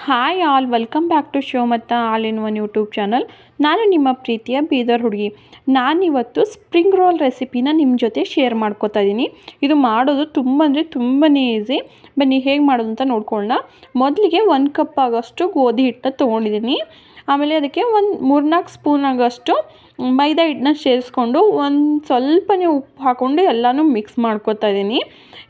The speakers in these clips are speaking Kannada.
Hi all, welcome back to show ಮತ್ತು all in one YouTube channel. ನಾನು ನಿಮ್ಮ ಪ್ರೀತಿಯ ಬೀದರ್ ಹುಡುಗಿ. ನಾನಿವತ್ತು ಸ್ಪ್ರಿಂಗ್ ರೋಲ್ ರೆಸಿಪಿನ ನಿಮ್ಮ ಜೊತೆ ಶೇರ್ ಮಾಡ್ಕೋತಾ ಇದ್ದೀನಿ. ಇದು ಮಾಡೋದು ತುಂಬಾ ಈಸಿ. ಬನ್ನಿ ಹೇಗೆ ಮಾಡೋದು ಅಂತ ನೋಡ್ಕೊಳ್ಳೋಣ. ಮೊದಲಿಗೆ 1 ಕಪ್ ಆಗೋಷ್ಟು ಗೋಧಿ ಹಿಟ್ಟನ್ನ ತೊಗೊಂಡಿದ್ದೀನಿ. ಆಮೇಲೆ ಅದಕ್ಕೆ ಒಂದು 3-4 ಸ್ಪೂನ್ ಆಗೋಷ್ಟು ಮೈದಾ ಹಿಟ್ಟನ್ನ ಸೇರಿಸ್ಕೊಂಡು ಒಂದು ಸ್ವಲ್ಪನೇ ಉಪ್ಪು ಹಾಕ್ಕೊಂಡು ಎಲ್ಲನೂ ಮಿಕ್ಸ್ ಮಾಡ್ಕೊತಾ ಇದ್ದೀನಿ.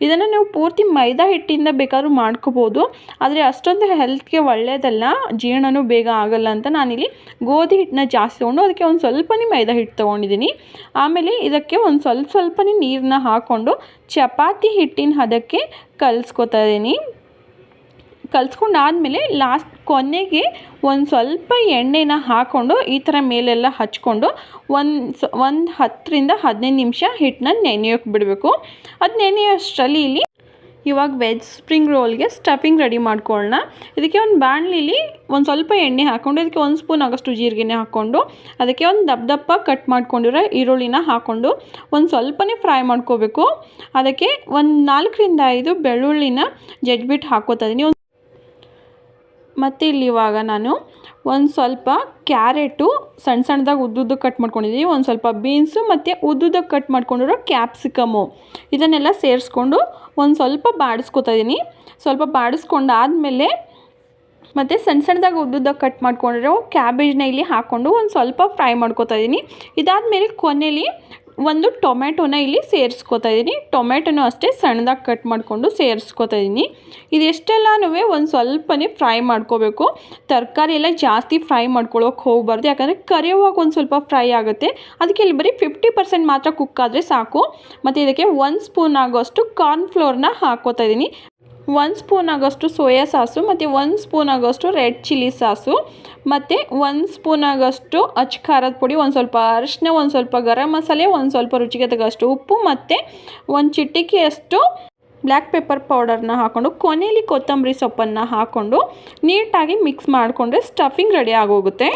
ಇದನ್ನು ನೀವು ಪೂರ್ತಿ ಮೈದಾ ಹಿಟ್ಟಿಂದ ಬೇಕಾದ್ರೂ ಮಾಡ್ಕೋಬೋದು, ಆದರೆ ಅಷ್ಟೊಂದು ಹೆಲ್ತ್ಗೆ ಒಳ್ಳೆಯದಲ್ಲ, ಜೀರ್ಣನೂ ಬೇಗ ಆಗಲ್ಲ ಅಂತ ನಾನಿಲ್ಲಿ ಗೋಧಿ ಹಿಟ್ಟನ್ನ ಜಾಸ್ತಿ ತೊಗೊಂಡು ಅದಕ್ಕೆ ಒಂದು ಸ್ವಲ್ಪನೇ ಮೈದಾ ಹಿಟ್ಟು ತೊಗೊಂಡಿದ್ದೀನಿ. ಆಮೇಲೆ ಇದಕ್ಕೆ ಒಂದು ಸ್ವಲ್ಪನೇ ನೀರನ್ನ ಹಾಕ್ಕೊಂಡು ಚಪಾತಿ ಹಿಟ್ಟಿನ ಹದಕ್ಕೆ ಕಲಿಸ್ಕೊತಾ ಇದ್ದೀನಿ. ಕಲಿಸ್ಕೊಂಡಾದಮೇಲೆ ಕೊನೆಗೆ ಒಂದು ಸ್ವಲ್ಪ ಎಣ್ಣೆನ ಹಾಕ್ಕೊಂಡು ಈ ಥರ ಮೇಲೆಲ್ಲ ಹಚ್ಕೊಂಡು ಒಂದು 10-15 ನಿಮಿಷ ಹಿಟ್ಟನ್ನ ನೆನೆಯೋಕ್ಕೆ ಬಿಡಬೇಕು. ಅದು ನೆನೆಯೋಷ್ಟರಲ್ಲಿ ಇಲ್ಲಿ ಇವಾಗ ವೆಜ್ ಸ್ಪ್ರಿಂಗ್ ರೋಲ್ಗೆ ಸ್ಟಫಿಂಗ್ ರೆಡಿ ಮಾಡ್ಕೊಳ್ಳೋಣ. ಇದಕ್ಕೆ ಒಂದು ಬಾಣಲಿಲಿ ಒಂದು ಸ್ವಲ್ಪ ಎಣ್ಣೆ ಹಾಕ್ಕೊಂಡು ಇದಕ್ಕೆ 1 ಸ್ಪೂನ್ ಆಗೋಷ್ಟು ಜೀರಿಗೆನೇ ಹಾಕ್ಕೊಂಡು ಅದಕ್ಕೆ ಒಂದು ದಪ್ಪ ಕಟ್ ಮಾಡ್ಕೊಂಡಿರೋ ಈರುಳ್ಳಿನ ಹಾಕ್ಕೊಂಡು ಒಂದು ಸ್ವಲ್ಪನೇ ಫ್ರೈ ಮಾಡ್ಕೋಬೇಕು. ಅದಕ್ಕೆ ಒಂದು 4-5 ಬೆಳ್ಳುಳ್ಳಿನ ಜಜ್ಜಿಬಿಟ್ಟು ಹಾಕ್ಕೋತಾ ಇದ್ದೀನಿ. ಮತ್ತು ಇಲ್ಲಿ ಇವಾಗ ನಾನು ಒಂದು ಸ್ವಲ್ಪ ಕ್ಯಾರೆಟು ಸಣ್ಣದಾಗಿ ಉದ್ದುದ್ದಕ್ಕೆ ಕಟ್ ಮಾಡ್ಕೊಂಡಿದ್ದೀನಿ, ಒಂದು ಸ್ವಲ್ಪ ಬೀನ್ಸು ಮತ್ತು ಉದ್ದುದ್ದಕ್ಕೆ ಕಟ್ ಮಾಡ್ಕೊಂಡಿರೋ ಕ್ಯಾಪ್ಸಿಕಮ್ಮು ಇದನ್ನೆಲ್ಲ ಸೇರಿಸ್ಕೊಂಡು ಒಂದು ಸ್ವಲ್ಪ ಬಾಡಿಸ್ಕೊತಾ ಇದ್ದೀನಿ. ಸ್ವಲ್ಪ ಬಾಡಿಸ್ಕೊಂಡಾದಮೇಲೆ ಮತ್ತು ಸಣ್ಣದಾಗಿ ಉದ್ದುದ್ದಕ್ಕೆ ಕಟ್ ಮಾಡ್ಕೊಂಡಿರೋ ಕ್ಯಾಬೇಜ್ನ ಇಲ್ಲಿ ಹಾಕ್ಕೊಂಡು ಒಂದು ಸ್ವಲ್ಪ ಫ್ರೈ ಮಾಡ್ಕೊತಾ ಇದ್ದೀನಿ. ಇದಾದಮೇಲೆ ಕೊನೆಯಲ್ಲಿ ಒಂದು ಟೊಮೆಟೊನ ಇಲ್ಲಿ ಸೇರಿಸ್ಕೊತಾ ಇದ್ದೀನಿ. ಟೊಮೆಟೊನೂ ಅಷ್ಟೇ ಸಣ್ಣದಾಗಿ ಕಟ್ ಮಾಡಿಕೊಂಡು ಸೇರಿಸ್ಕೊತಾ ಇದ್ದೀನಿ. ಇದೆಷ್ಟೆಲ್ಲನೂ ಒಂದು ಸ್ವಲ್ಪನೇ ಫ್ರೈ ಮಾಡ್ಕೋಬೇಕು. ತರಕಾರಿ ಎಲ್ಲ ಜಾಸ್ತಿ ಫ್ರೈ ಮಾಡ್ಕೊಳ್ಳೋಕೆ ಹೋಗಬಾರ್ದು, ಯಾಕಂದರೆ ಕರಿಯುವಾಗ ಒಂದು ಸ್ವಲ್ಪ ಫ್ರೈ ಆಗುತ್ತೆ. ಅದಕ್ಕೆ ಇಲ್ಲಿ ಬರೀ 50% ಮಾತ್ರ ಕುಕ್ ಆದರೆ ಸಾಕು. ಮತ್ತು ಇದಕ್ಕೆ 1 ಸ್ಪೂನ್ ಆಗೋಷ್ಟು ಕಾರ್ನ್ಫ್ಲೋರ್ನ ಹಾಕ್ಕೋತಾ ಇದ್ದೀನಿ. 1 ಸ್ಪೂನ್ ಆಗೋಷ್ಟು ಸೋಯಾ ಸಾಸು ಮತ್ತು 1 ಸ್ಪೂನ್ ಆಗೋಷ್ಟು ರೆಡ್ ಚಿಲ್ಲಿ ಸಾಸು ಮತ್ತು 1 ಸ್ಪೂನ್ ಆಗೋಷ್ಟು ಅಚ್ಚ ಖಾರದ ಪುಡಿ, ಒಂದು ಸ್ವಲ್ಪ ಅರಿಶಿನ, ಒಂದು ಸ್ವಲ್ಪ ಗರಂ ಮಸಾಲೆ, ಒಂದು ಸ್ವಲ್ಪ ರುಚಿಗೆ ತಗೋಷ್ಟು ಉಪ್ಪು ಮತ್ತು ಒಂದು ಚಿಟಿಕೆಯಷ್ಟು ಬ್ಲ್ಯಾಕ್ ಪೆಪ್ಪರ್ ಪೌಡರ್ನ ಹಾಕ್ಕೊಂಡು ಕೊನೆಯಲ್ಲಿ ಕೊತ್ತಂಬರಿ ಸೊಪ್ಪನ್ನು ಹಾಕ್ಕೊಂಡು ನೀಟಾಗಿ ಮಿಕ್ಸ್ ಮಾಡಿಕೊಂಡ್ರೆ ಸ್ಟಫಿಂಗ್ ರೆಡಿ ಆಗೋಗುತ್ತೆ.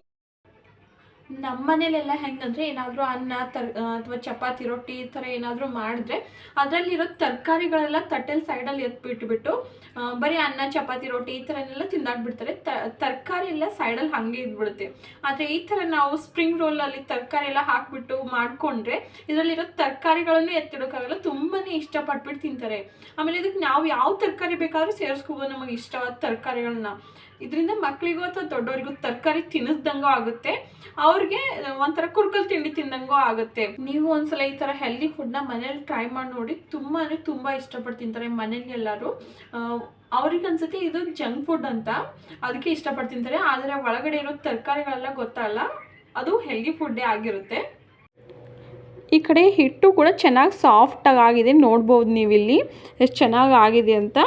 ನಮ್ಮ ಮನೇಲೆಲ್ಲ ಹೆಂಗಂದರೆ ಏನಾದರೂ ಅನ್ನ ಅಥವಾ ಚಪಾತಿ ರೊಟ್ಟಿ ಈ ಥರ ಏನಾದರೂ ಮಾಡಿದ್ರೆ ಅದರಲ್ಲಿರೋ ತರಕಾರಿಗಳೆಲ್ಲ ತಟ್ಟೆಲಿ ಸೈಡಲ್ಲಿ ಎತ್ಬಿಟ್ಬಿಟ್ಟು ಬರೀ ಅನ್ನ ಚಪಾತಿ ರೊಟ್ಟಿ ಈ ಥರನೆಲ್ಲ ತಿಂದಾಕ್ಬಿಡ್ತಾರೆ. ತರಕಾರಿ ಎಲ್ಲ ಸೈಡಲ್ಲಿ ಹಾಗೆ ಇದ್ಬಿಡುತ್ತೆ. ಆದರೆ ಈ ಥರ ನಾವು ಸ್ಪ್ರಿಂಗ್ ರೋಲಲ್ಲಿ ತರಕಾರಿ ಎಲ್ಲ ಹಾಕ್ಬಿಟ್ಟು ಮಾಡಿಕೊಂಡ್ರೆ ಇದರಲ್ಲಿರೋ ತರಕಾರಿಗಳನ್ನು ಎತ್ತಿಡೋಕ್ಕಾಗಲ್ಲ, ತುಂಬಾ ಇಷ್ಟಪಟ್ಬಿಟ್ಟು ತಿಂತಾರೆ. ಆಮೇಲೆ ಇದಕ್ಕೆ ನಾವು ಯಾವ ತರಕಾರಿ ಬೇಕಾದರೂ ಸೇರಿಸ್ಕೋಬೋದು ನಮಗೆ ಇಷ್ಟವಾದ ತರಕಾರಿಗಳನ್ನ. ಇದರಿಂದ ಮಕ್ಕಳಿಗೂ ಅಥವಾ ದೊಡ್ಡವರಿಗೂ ತರಕಾರಿ ತಿನ್ನಿಸ್ದಂಗೂ ಆಗುತ್ತೆ, ಅವ್ರಿಗೆ ಒಂಥರ ಕುರ್ಕಲ್ ತಿಂಡಿ ತಿಂದಂಗೂ ಆಗುತ್ತೆ. ನೀವು ಒಂದ್ಸಲ ಈ ಥರ ಹೆಲ್ದಿ ಫುಡ್ನ ಮನೇಲಿ ಟ್ರೈ ಮಾಡಿ ನೋಡಿ. ತುಂಬ ಇಷ್ಟಪಟ್ಟು ತಿಂತಾರೆ ಮನೇಲಿ ಎಲ್ಲರೂ. ಅವ್ರಿಗೆ ಅನ್ಸುತ್ತೆ ಇದು ಜಂಕ್ ಫುಡ್ ಅಂತ, ಅದಕ್ಕೆ ಇಷ್ಟಪಟ್ಟು ತಿಂತಾರೆ. ಆದರೆ ಒಳಗಡೆ ಇರೋ ತರಕಾರಿಗಳೆಲ್ಲ ಗೊತ್ತಲ್ಲ, ಅದು ಹೆಲ್ದಿ ಫುಡ್ಡೇ ಆಗಿರುತ್ತೆ. ಈ ಕಡೆ ಹಿಟ್ಟು ಕೂಡ ಚೆನ್ನಾಗಿ ಸಾಫ್ಟಾಗಿ ಆಗಿದೆ, ನೋಡ್ಬೋದು ನೀವಿಲ್ಲಿ ಎಷ್ಟು ಚೆನ್ನಾಗಿ ಆಗಿದೆ ಅಂತ.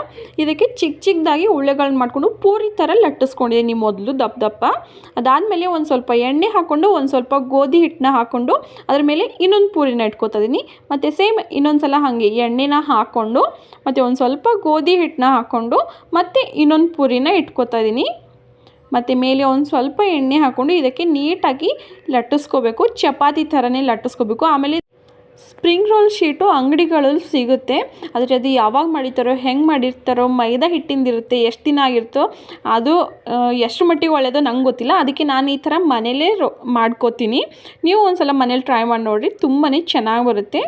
ಇದಕ್ಕೆ ಚಿಕ್ಕದಾಗಿ ಉಳ್ಳೆಗಳನ್ನ ಮಾಡಿಕೊಂಡು ಪೂರಿ ಥರ ಲಟ್ಟಿಸ್ಕೊಂಡಿದ್ದೀನಿ ಮೊದಲು ದಪ್ಪ. ಅದಾದಮೇಲೆ ಒಂದು ಸ್ವಲ್ಪ ಎಣ್ಣೆ ಹಾಕ್ಕೊಂಡು ಒಂದು ಸ್ವಲ್ಪ ಗೋಧಿ ಹಿಟ್ಟನ್ನ ಹಾಕ್ಕೊಂಡು ಅದ್ರ ಮೇಲೆ ಇನ್ನೊಂದು ಪೂರಿನ ಇಟ್ಕೊತಾ ಇದ್ದೀನಿ. ಮತ್ತು ಸೇಮ್ ಇನ್ನೊಂದು ಸಲ ಹಾಗೆ ಎಣ್ಣೆನ ಹಾಕ್ಕೊಂಡು ಮತ್ತು ಒಂದು ಸ್ವಲ್ಪ ಗೋಧಿ ಹಿಟ್ಟನ್ನ ಹಾಕ್ಕೊಂಡು ಮತ್ತು ಇನ್ನೊಂದು ಪೂರಿನ ಇಟ್ಕೊತಾ ಇದ್ದೀನಿ. ಮತ್ತು ಮೇಲೆ ಒಂದು ಸ್ವಲ್ಪ ಎಣ್ಣೆ ಹಾಕ್ಕೊಂಡು ಇದಕ್ಕೆ ನೀಟಾಗಿ ಲಟ್ಟಿಸ್ಕೋಬೇಕು, ಚಪಾತಿ ಥರನೇ ಲಟ್ಟಿಸ್ಕೋಬೇಕು. ಆಮೇಲೆ ಸ್ಪ್ರಿಂಗ್ ರೋಲ್ ಶೀಟು ಅಂಗಡಿಗಳಲ್ಲಿ ಸಿಗುತ್ತೆ, ಆದರೆ ಅದು ಯಾವಾಗ ಮಾಡಿರ್ತಾರೋ ಹೆಂಗೆ ಮಾಡಿರ್ತಾರೋ ಮೈದಾ ಹಿಟ್ಟಿಂದಿರುತ್ತೆ, ಎಷ್ಟು ದಿನ ಆಗಿರುತ್ತೋ ಅದು ಎಷ್ಟು ಮಟ್ಟಿಗೆ ಒಳ್ಳೆಯದೋ ನಂಗೆ ಗೊತ್ತಿಲ್ಲ. ಅದಕ್ಕೆ ನಾನು ಈ ಥರ ಮನೇಲೇ ಮಾಡ್ಕೋತೀನಿ. ನೀವು ಒಂದು ಸಲ ಮನೇಲಿ ಟ್ರೈ ಮಾಡಿ ನೋಡಿರಿ, ತುಂಬಾ ಚೆನ್ನಾಗಿ ಬರುತ್ತೆ.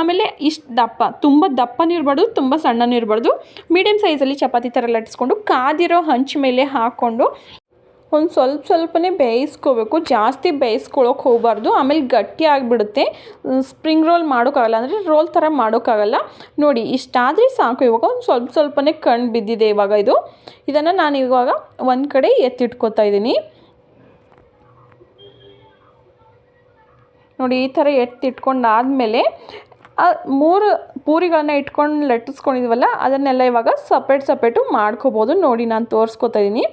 ಆಮೇಲೆ ಇಷ್ಟು ತುಂಬ ದಪ್ಪನೂ ಇರಬಾರ್ದು, ತುಂಬ ಸಣ್ಣನೂ ಇರಬಾರ್ದು, ಮೀಡಿಯಮ್ ಸೈಜಲ್ಲಿ ಚಪಾತಿ ಥರ ಲಟ್ಟಿಸ್ಕೊಂಡು ಕಾದಿರೋ ಹಂಚು ಮೇಲೆ ಹಾಕ್ಕೊಂಡು ಒಂದು ಸ್ವಲ್ಪನೇ ಬೇಯಿಸ್ಕೋಬೇಕು, ಜಾಸ್ತಿ ಬೇಯಿಸ್ಕೊಳ್ಳೋಕೆ ಹೋಗಬಾರ್ದು, ಆಮೇಲೆ ಗಟ್ಟಿ ಆಗಿಬಿಡುತ್ತೆ. ಸ್ಪ್ರಿಂಗ್ ರೋಲ್ ಮಾಡೋಕ್ಕಾಗಲ್ಲ, ಅಂದರೆ ರೋಲ್ ಥರ ಮಾಡೋಕ್ಕಾಗಲ್ಲ. ನೋಡಿ ಇಷ್ಟಾದರೆ ಸಾಕು. ಇವಾಗ ಒಂದು ಸ್ವಲ್ಪನೇ ಕಣ್ಣು ಬಿದ್ದಿದೆ ಇವಾಗ ಇದನ್ನು ನಾನು ಇವಾಗ ಒಂದು ಕಡೆ ಎತ್ತಿಟ್ಕೋತಾ ಇದ್ದೀನಿ. ನೋಡಿ ಈ ಥರ ಎತ್ತಿಟ್ಕೊಂಡಾದಮೇಲೆ 3 ಪೂರಿಗಳನ್ನ ಇಟ್ಕೊಂಡು ಲಟ್ಟಿಸ್ಕೊಂಡಿದ್ವಲ್ಲ ಅದನ್ನೆಲ್ಲ ಇವಾಗ ಸಪ್ರೇಟು ಮಾಡ್ಕೋಬೋದು. ನೋಡಿ ನಾನು ತೋರಿಸ್ಕೊತಾ ಇದ್ದೀನಿ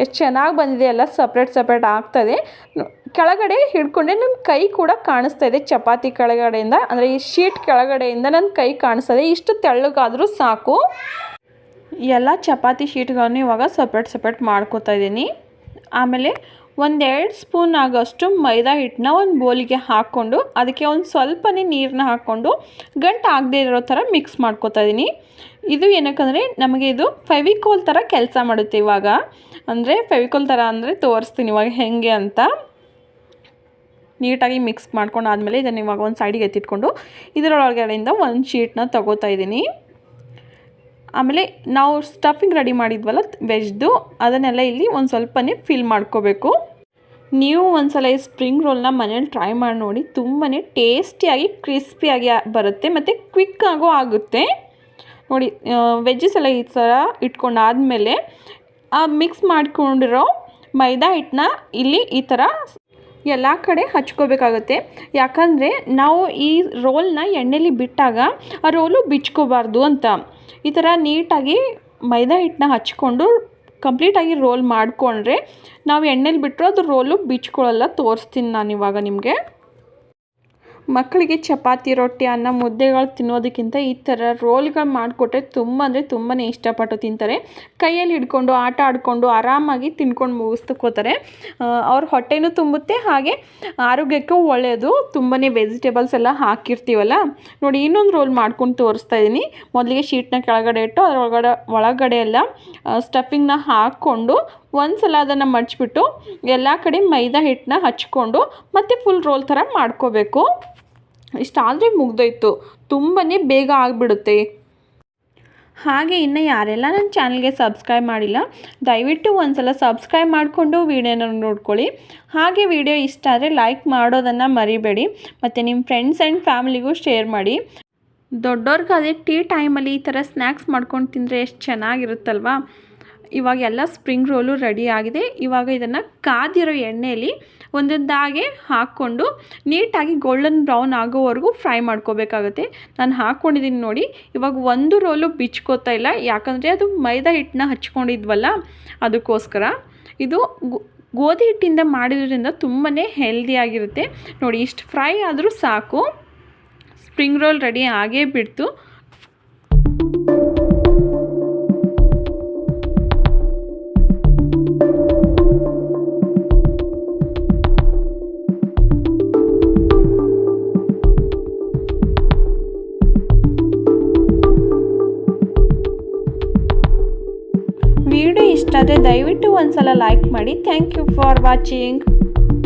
ಎಷ್ಟು ಚೆನ್ನಾಗಿ ಬಂದಿದೆ, ಎಲ್ಲ ಸಪ್ರೇಟ್ ಆಗ್ತಾಯಿದೆ. ಕೆಳಗಡೆ ಹಿಡ್ಕೊಂಡೆ ನನ್ನ ಕೈ ಕೂಡ ಕಾಣಿಸ್ತಾ ಇದೆ, ಚಪಾತಿ ಕೆಳಗಡೆಯಿಂದ, ಅಂದರೆ ಈ ಶೀಟ್ ಕೆಳಗಡೆಯಿಂದ ನನ್ನ ಕೈ ಕಾಣಿಸ್ತಾ ಇದೆ. ಇಷ್ಟು ತೆಳ್ಳಗಾದರೂ ಸಾಕು. ಎಲ್ಲ ಚಪಾತಿ ಶೀಟ್ಗಳನ್ನು ಇವಾಗ ಸಪ್ರೇಟ್ ಮಾಡ್ಕೋತಾ ಇದ್ದೀನಿ. ಆಮೇಲೆ 1-2 ಸ್ಪೂನ್ ಆಗೋಷ್ಟು ಮೈದಾ ಹಿಟ್ಟನ್ನ ಒಂದು ಬೌಲಿಗೆ ಹಾಕ್ಕೊಂಡು ಅದಕ್ಕೆ ಒಂದು ಸ್ವಲ್ಪನೇ ನೀರನ್ನ ಹಾಕ್ಕೊಂಡು ಗಂಟು ಆಗದೆ ಇರೋ ಥರ ಮಿಕ್ಸ್ ಮಾಡ್ಕೊತಾ ಇದ್ದೀನಿ. ಇದು ಏನಕ್ಕಂದರೆ ನಮಗೆ ಇದು ಫೆವಿಕೋಲ್ ಥರ ಕೆಲಸ ಮಾಡುತ್ತೆ. ಇವಾಗ ಅಂದರೆ ಫೆವಿಕೋಲ್ ಥರ ಅಂದರೆ ತೋರಿಸ್ತೀನಿ ಇವಾಗ ಹೇಗೆ ಅಂತ. ನೀಟಾಗಿ ಮಿಕ್ಸ್ ಮಾಡ್ಕೊಂಡು ಆದಮೇಲೆ ಇದನ್ನು ಇವಾಗ ಒಂದು ಸೈಡಿಗೆ ಎತ್ತಿಟ್ಕೊಂಡು ಇದರೊಳಗಡೆಯಿಂದ ಒಂದು ಶೀಟ್ನ ತೊಗೋತಾ ಇದ್ದೀನಿ. ಆಮೇಲೆ ನಾವು ಸ್ಟಫಿಂಗ್ ರೆಡಿ ಮಾಡಿದ್ವಲ್ಲ ವೆಜ್ದು, ಅದನ್ನೆಲ್ಲ ಇಲ್ಲಿ ಒಂದು ಸ್ವಲ್ಪನೇ ಫಿಲ್ ಮಾಡ್ಕೋಬೇಕು. ನೀವು ಒಂದ್ಸಲ ಈ ಸ್ಪ್ರಿಂಗ್ ರೋಲ್ನ ಮನೇಲಿ ಟ್ರೈ ಮಾಡಿ ನೋಡಿ, ತುಂಬಾ ಟೇಸ್ಟಿಯಾಗಿ ಕ್ರಿಸ್ಪಿಯಾಗಿ ಬರುತ್ತೆ ಮತ್ತು ಕ್ವಿಕ್ಕಾಗೂ ಆಗುತ್ತೆ. ನೋಡಿ ವೆಜ್ಜಸ್ ಎಲ್ಲ ಈ ಥರ ಇಟ್ಕೊಂಡಾದಮೇಲೆ ಮಿಕ್ಸ್ ಮಾಡ್ಕೊಂಡಿರೋ ಮೈದಾ ಹಿಟ್ಟನ್ನ ಇಲ್ಲಿ ಈ ಥರ ಎಲ್ಲ ಕಡೆ ಹಚ್ಕೋಬೇಕಾಗುತ್ತೆ. ಯಾಕಂದರೆ ನಾವು ಈ ರೋಲ್ನ ಎಣ್ಣೆಲಿ ಬಿಟ್ಟಾಗ ಆ ರೋಲು ಬಿಚ್ಕೋಬಾರ್ದು ಅಂತ. ಈ ಥರ ನೀಟಾಗಿ ಮೈದಾ ಹಿಟ್ಟನ್ನ ಹಚ್ಕೊಂಡು ಕಂಪ್ಲೀಟಾಗಿ ರೋಲ್ ಮಾಡಿಕೊಂಡ್ರೆ ನಾವು ಎಣ್ಣೆಲಿ ಬಿಟ್ಟರು ಅದು ರೋಲು ಬಿಚ್ಕೊಳ್ಳಲ್ಲ. ತೋರಿಸ್ತೀನಿ ನಾನು ಇವಾಗ ನಿಮಗೆ. ಮಕ್ಕಳಿಗೆ ಚಪಾತಿ, ರೊಟ್ಟಿ, ಅನ್ನ, ಮುದ್ದೆಗಳು ತಿನ್ನೋದಕ್ಕಿಂತ ಈ ಥರ ರೋಲ್ಗಳು ಮಾಡಿಕೊಟ್ರೆ ತುಂಬ ಅಂದರೆ ತುಂಬಾ ಇಷ್ಟಪಟ್ಟು ತಿಂತಾರೆ. ಕೈಯಲ್ಲಿ ಹಿಡ್ಕೊಂಡು ಆಟ ಆಡಿಕೊಂಡು ಆರಾಮಾಗಿ ತಿನ್ಕೊಂಡು ಮುಗಿಸ್ಕೋತಾರೆ. ಅವ್ರ ಹೊಟ್ಟೆನೂ ತುಂಬುತ್ತೆ, ಹಾಗೆ ಆರೋಗ್ಯಕ್ಕೂ ಒಳ್ಳೆಯದು. ತುಂಬಾ ವೆಜಿಟೇಬಲ್ಸ್ ಎಲ್ಲ ಹಾಕಿರ್ತೀವಲ್ಲ. ನೋಡಿ ಇನ್ನೊಂದು ರೋಲ್ ಮಾಡ್ಕೊಂಡು ತೋರಿಸ್ತಾ ಇದ್ದೀನಿ. ಮೊದಲಿಗೆ ಶೀಟ್ನ ಕೆಳಗಡೆ ಇಟ್ಟು ಒಳಗಡೆ ಎಲ್ಲ ಸ್ಟಫಿಂಗ್ನ ಹಾಕ್ಕೊಂಡು ಒಂದು ಸಲ ಅದನ್ನು ಮಡ್ಚಿಬಿಟ್ಟು ಎಲ್ಲ ಕಡೆ ಮೈದಾ ಹಿಟ್ಟನ್ನ ಹಚ್ಕೊಂಡು ಮತ್ತೆ ಫುಲ್ ರೋಲ್ ಥರ ಮಾಡ್ಕೋಬೇಕು. ಇಷ್ಟಾದರೆ ಮುಗ್ದೋಯ್ತು. ತುಂಬಾ ಬೇಗ ಆಗಿಬಿಡುತ್ತೆ. ಹಾಗೆ ಇನ್ನು ಯಾರೆಲ್ಲ ನನ್ನ ಚಾನಲ್ಗೆ ಸಬ್ಸ್ಕ್ರೈಬ್ ಮಾಡಿಲ್ಲ, ದಯವಿಟ್ಟು ಒಂದು ಸಲ ಸಬ್ಸ್ಕ್ರೈಬ್ ಮಾಡಿಕೊಂಡು ವೀಡಿಯೋನ ನೋಡ್ಕೊಳ್ಳಿ. ಹಾಗೆ ವಿಡಿಯೋ ಇಷ್ಟ ಆದರೆ ಲೈಕ್ ಮಾಡೋದನ್ನು ಮರಿಬೇಡಿ. ಮತ್ತು ನಿಮ್ಮ ಫ್ರೆಂಡ್ಸ್ ಆ್ಯಂಡ್ ಫ್ಯಾಮಿಲಿಗೂ ಶೇರ್ ಮಾಡಿ. ದೊಡ್ಡವ್ರಿಗಾದರೆ ಟೀ ಟೈಮಲ್ಲಿ ಈ ಥರ ಸ್ನ್ಯಾಕ್ಸ್ ಮಾಡ್ಕೊಂಡು ತಿಂದರೆ ಎಷ್ಟು ಚೆನ್ನಾಗಿರುತ್ತಲ್ವಾ. ಇವಾಗ ಎಲ್ಲ ಸ್ಪ್ರಿಂಗ್ ರೋಲು ರೆಡಿ ಆಗಿದೆ. ಇವಾಗ ಇದನ್ನು ಕಾದಿರೋ ಎಣ್ಣೆಯಲ್ಲಿ ಒಂದೊಂದಾಗೆ ಹಾಕ್ಕೊಂಡು ನೀಟಾಗಿ ಗೋಲ್ಡನ್ ಬ್ರೌನ್ ಆಗೋವರೆಗೂ ಫ್ರೈ ಮಾಡ್ಕೋಬೇಕಾಗುತ್ತೆ. ನಾನು ಹಾಕ್ಕೊಂಡಿದ್ದೀನಿ ನೋಡಿ. ಇವಾಗ ಒಂದು ರೋಲು ಬಿಚ್ಕೋತಾ ಇಲ್ಲ, ಯಾಕಂದರೆ ಅದು ಮೈದಾ ಹಿಟ್ಟನ್ನ ಹಚ್ಕೊಂಡಿದ್ವಲ್ಲ ಅದಕ್ಕೋಸ್ಕರ. ಇದು ಗೋಧಿ ಹಿಟ್ಟಿಂದ ಮಾಡಿದ್ರಿಂದ ತುಂಬಾ ಹೆಲ್ದಿಯಾಗಿರುತ್ತೆ. ನೋಡಿ ಇಷ್ಟು ಫ್ರೈ ಆದರೂ ಸಾಕು. ಸ್ಪ್ರಿಂಗ್ ರೋಲ್ ರೆಡಿ ಆಗೇ ಬಿಡ್ತು. ವಿಡಿಯೋ ಇಷ್ಟ ಆದರೆ ದಯವಿಟ್ಟು ಒಂದು ಸಲ ಲೈಕ್ ಮಾಡಿ. Thank you for watching.